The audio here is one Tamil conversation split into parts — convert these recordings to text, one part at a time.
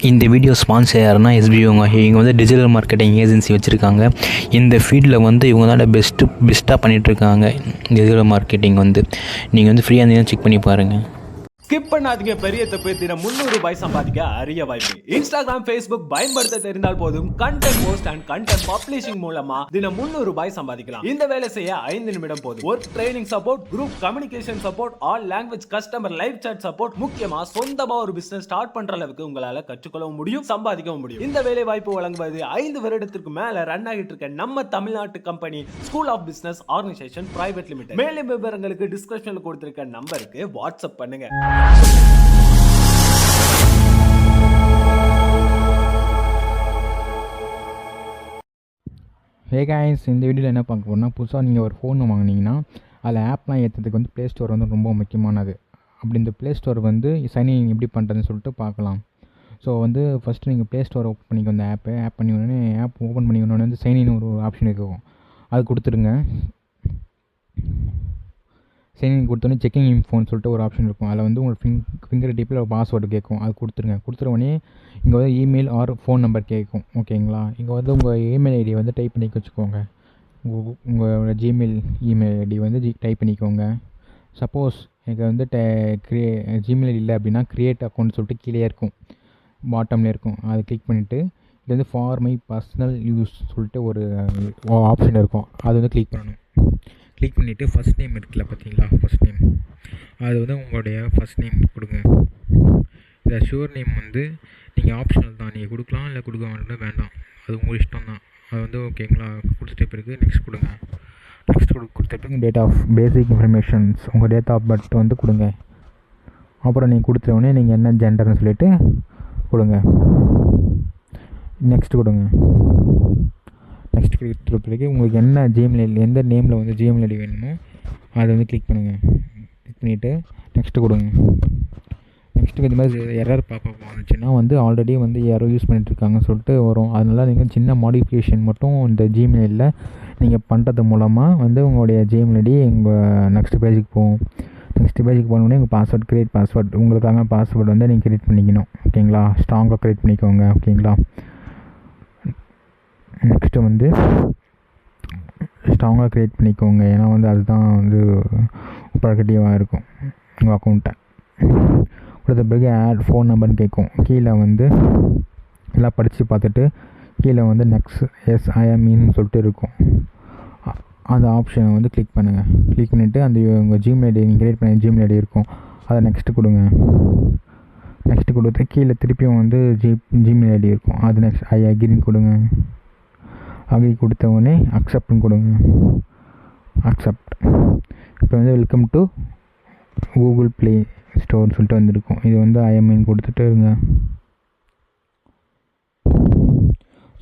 இந்த வீடியோ ஸ்பான்சர் யாருன்னா எஸ்பிஓங்க. இவங்க வந்து டிஜிட்டல் மார்க்கெட்டிங் ஏஜென்சி வச்சுருக்காங்க. இந்த ஃபீல்டில் வந்து இவங்க தான் பெஸ்ட்டாக பண்ணிகிட்ருக்காங்க. டிஜிட்டல் மார்க்கெட்டிங் வந்து நீங்கள் வந்து ஃப்ரீயாக இருந்தீங்கன்னா செக் பண்ணி பாருங்கள். ஸ்கிப் பண்ணாதீங்க. பெரிய தப்பு. தினம் 300 ரூபாய் சம்பாதிக்க அரிய வாய்ப்பு. இன்ஸ்டாகிராம், ஃபேஸ்புக் பயன்படுத்த தெரிந்தால் போதும். Content post and content publishing மூலமா தினம் 300 ரூபாய் சம்பாதிக்கலாம். இந்த வேலை செய்ய 5 நிமிடம் போதும். Work training support, group communication support, all language customer live chat support, முக்கியமா சொந்தமா ஒரு பிசினஸ் ஸ்டார்ட் பண்ற அளவுக்கு உங்களால கற்றுக்கொள்ளவும் முடியும், சம்பாதிக்கவும் முடியும். இந்த வேலை வாய்ப்பு வழங்குவது 5 வருடத்திற்கு மேல ரன் ஆகிட்டு இருக்க நம்ம தமிழ்நாட்டு company school of business organisation private limited. மேலும் விவரங்களுக்கு டிஸ்கிரிப்ஷன்ல கொடுத்திருக்க நம்பருக்கு வாட்ஸ்அப் பண்ணுங்க. ஹே காய்ஸ், இந்த வீடியோவில் என்ன பார்க்க போகிறோம்னா, புதுசாக நீங்கள் ஒரு ஃபோன் வாங்கினீங்கன்னா அதில் ஆப்லாம் ஏற்றுறதுக்கு வந்து ப்ளே ஸ்டோர் வந்து ரொம்ப முக்கியமானது. அப்படி இந்த ப்ளே ஸ்டோர் வந்து சைன்இன் எப்படி பண்ணுறதுன்னு சொல்லிட்டு பார்க்கலாம். ஸோ வந்து ஃபஸ்ட்டு நீங்கள் ப்ளே ஸ்டோர் ஓப்பன் பண்ணிக்கோ. அந்த ஆப் பண்ணி உடனே ஓப்பன் பண்ணி உடனே வந்து சைன்இன் ஒரு ஆப்ஷன் இருக்கும், அது கொடுத்துருங்க. சைன்இன் கொடுத்தோன்னே செக்கிங் இன்ஃபோன்னு சொல்லிட்டு ஒரு ஆப்ஷன் இருக்கும். அதில் வந்து உங்களுக்கு ஃபிங்கர் டிப்பில் ஒரு பாஸ்வேர்டு கேட்கும், அது கொடுத்துருங்க. கொடுத்துருவோடனே இங்கே வந்து இமெயில் ஆர் ஃபோன் நம்பர் கேட்கும். ஓகேங்களா? இங்கே வந்து உங்கள் இமெயில் ஐடி வந்து டைப் பண்ணி வச்சுக்கோங்க. உங்களோட ஜிமெயில் இமெயில் ஐடி வந்து டைப் பண்ணிக்கோங்க. சப்போஸ் எனக்கு வந்து ஜிமெயில் இல்லை அப்படின்னா க்ரியேட் அக்கௌண்ட் சொல்லிட்டு கீழே இருக்கும், பாட்டமில் இருக்கும். அதை கிளிக் பண்ணிவிட்டு இது வந்து ஃபார் மை பர்சனல் யூஸ் சொல்லிட்டு ஒரு ஆப்ஷன் இருக்கும், அது வந்து கிளிக் பண்ணணும். கிளிக் பண்ணிவிட்டு ஃபஸ்ட் நேம் இருக்குல்ல பார்த்தீங்களா, ஃபஸ்ட் நேம், அது வந்து உங்களுடைய ஃபஸ்ட் நேம் கொடுங்க. இந்த ஷுவர் நேம் வந்து நீங்கள் ஆப்ஷனல் தான், நீங்கள் கொடுக்கலாம் இல்லை கொடுக்க வேண்டாம், அது உங்கள் இஷ்டம் தான். அது வந்து ஓகேங்களா? கொடுத்துட்ட பிறகு நெக்ஸ்ட் கொடுங்க. நெக்ஸ்ட் கொடுத்த பிறகு டேட் ஆஃப் பேசிக் இன்ஃபர்மேஷன்ஸ், உங்கள் டேட் ஆஃப் பர்த் வந்து கொடுங்க. அப்புறம் நீங்கள் கொடுத்தவொடனே நீங்கள் என்ன ஜெண்டர்னு சொல்லிவிட்டு கொடுங்க. நெக்ஸ்ட் கொடுங்க. நெக்ஸ்ட் கொடுத்த பிறகு உங்களுக்கு என்ன ஜிமெயில், எந்த நேமில் வந்து ஜிமெயில் ஐடி வேணுமோ அதை வந்து கிளிக் பண்ணுங்கள். கிளிக் பண்ணிவிட்டு நெக்ஸ்ட்டு கொடுங்க. நெக்ஸ்ட்டு இது மாதிரி எரர் பாப்பப் வந்துச்சுன்னா வந்து ஆல்ரெடி வந்து யாரோ யூஸ் பண்ணிகிட்ருக்காங்கன்னு சொல்லிட்டு வரும். அதனால் நீங்கள் சின்ன மாடிஃபிகேஷன் மட்டும் இந்த ஜிமெயிலில் நீங்கள் பண்ணுறது மூலமாக வந்து உங்களுடைய ஜிமெயில் ஐடி உங்கள் நெக்ஸ்ட் பேஜுக்கு போகும். நெக்ஸ்ட் பேஜுக்கு போனோடனே உங்கள் பாஸ்வேர்ட், க்ரியேட் பாஸ்வேர்ட், உங்களுக்காக பாஸ்வேர்டு வந்து நீங்கள் க்ரியேட் பண்ணிக்கணும். ஓகேங்களா? ஸ்ட்ராங்காக க்ரியேட் பண்ணிக்கோங்க. ஓகேங்களா? நெக்ஸ்ட்டு வந்து ஸ்ட்ராங்காக க்ரியேட் பண்ணிக்கோங்க, ஏன்னா வந்து அதுதான் வந்து ப்ரொடக்டிவாக இருக்கும் உங்கள் அக்கௌண்ட்டை. கொடுத்த பிறகு ஆட் ஃபோன் நம்பர்னு கேட்கும். கீழே வந்து எல்லாம் படித்து பார்த்துட்டு கீழே வந்து நெக்ஸ்ட் எஸ்ஐஎம்இன்னு சொல்லிட்டு இருக்கும், அந்த ஆப்ஷனை வந்து கிளிக் பண்ணுங்கள். கிளிக் பண்ணிவிட்டு அந்த உங்கள் ஜிமெயில் ஐடி நீங்கள் க்ரியேட் பண்ண ஜிமெயில் ஐடி இருக்கும், அதை நெக்ஸ்ட்டு கொடுங்க. நெக்ஸ்ட்டு கொடுத்து கீழே திருப்பியும் வந்து ஜிமெயில் ஐடி இருக்கும், அது நெக்ஸ்ட் ஐ அக்ரின்னு கொடுங்க. அக்ரி கொடுத்த உடனே அக்செப்ட்னு கொடுங்க. அக்செப்ட். இப்போ வந்து வெல்கம் டு கூகுள் ப்ளே ஸ்டோர்னு சொல்லிட்டு வந்துருக்கும், இது வந்து ஐஎம்ஐன்னு கொடுத்துட்டு இருங்க.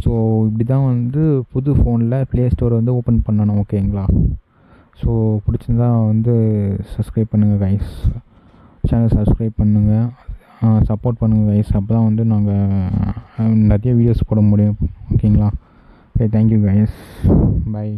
ஸோ இப்படி தான் வந்து புது ஃபோனில் ப்ளே ஸ்டோர் வந்து ஓப்பன் பண்ணணும். ஓகேங்களா? ஸோ பிடிச்சிருந்தா வந்து சப்ஸ்கிரைப் பண்ணுங்கள் கைஸ், சேனல் சப்ஸ்கிரைப் பண்ணுங்கள், சப்போர்ட் பண்ணுங்கள் கைஸ். அப்போ தான் வந்து நாங்கள் நிறைய வீடியோஸ் போட முடியும். ஓகேங்களா? Okay, thank you guys. Bye.